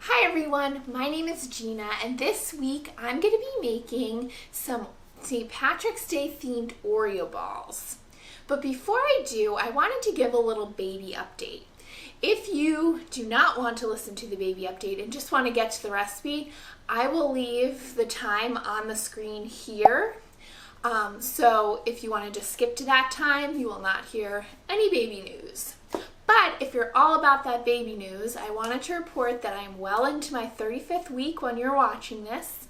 Hi everyone, my name is Gina and this week I'm going to be making some St. Patrick's Day themed Oreo balls. But before I do, I wanted to give a little baby update. If you do not want to listen to the baby update and just want to get to the recipe, I will leave the time on the screen here. So if you want to just skip to that time, you will not hear any baby news. But if you're all about that baby news, I wanted to report that I'm well into my 35th week when you're watching this.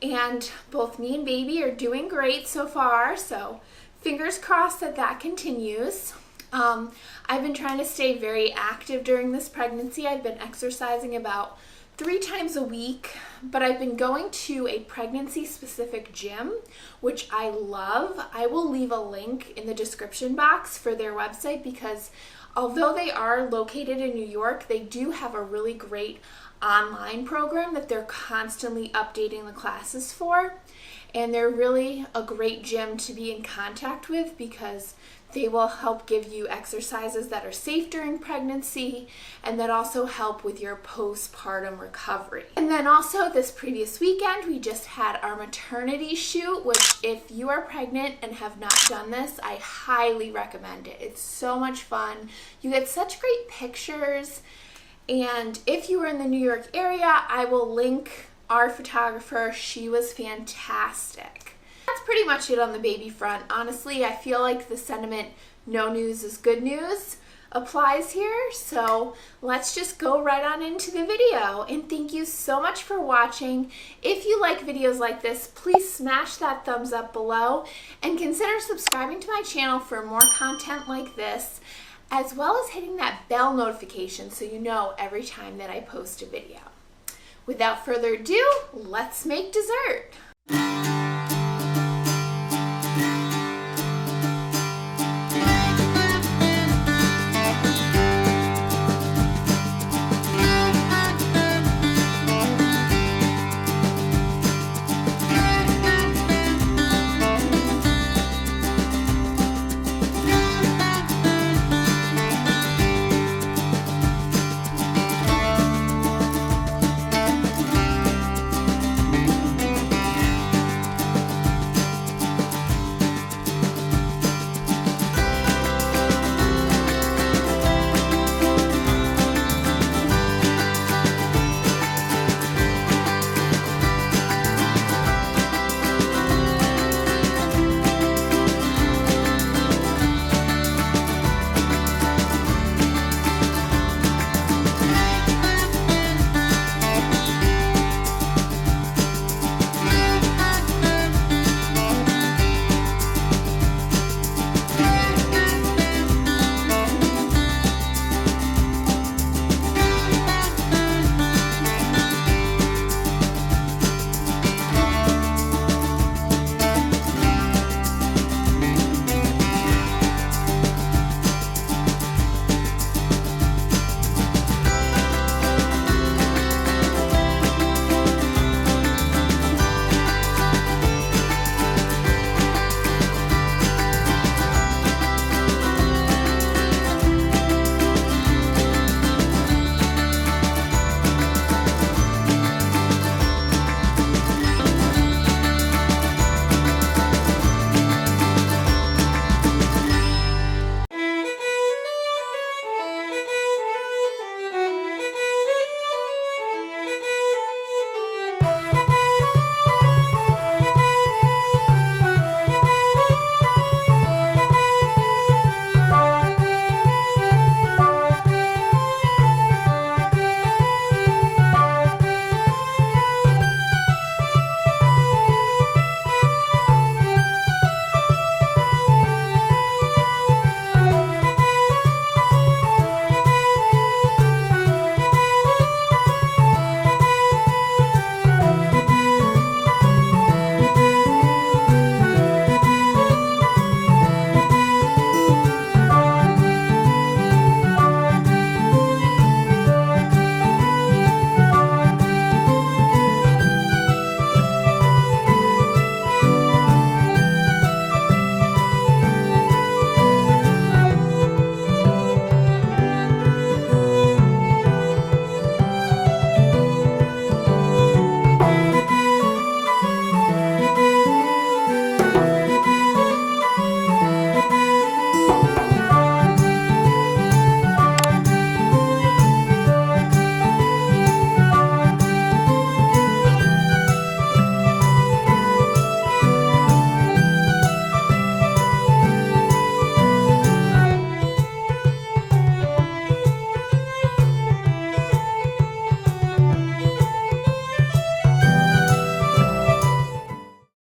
And both me and baby are doing great so far, so fingers crossed that that continues. I've been trying to stay very active during this pregnancy. I've been exercising about 3 times a week, but I've been going to a pregnancy-specific gym, which I love. I will leave a link in the description box for their website because although they are located in New York, they do have a really great online program that they're constantly updating the classes for. And they're really a great gym to be in contact with because they will help give you exercises that are safe during pregnancy and that also help with your postpartum recovery. And then also this previous weekend, we just had our maternity shoot, which if you are pregnant and have not done this, I highly recommend it. It's so much fun. You get such great pictures. And if you are in the New York area, I will link our photographer. She was fantastic. That's pretty much it on the baby front. Honestly, I feel like the sentiment, no news is good news, applies here. So let's just go right on into the video. And thank you so much for watching. If you like videos like this, please smash that thumbs up below and consider subscribing to my channel for more content like this, as well as hitting that bell notification so you know every time that I post a video. Without further ado, let's make dessert.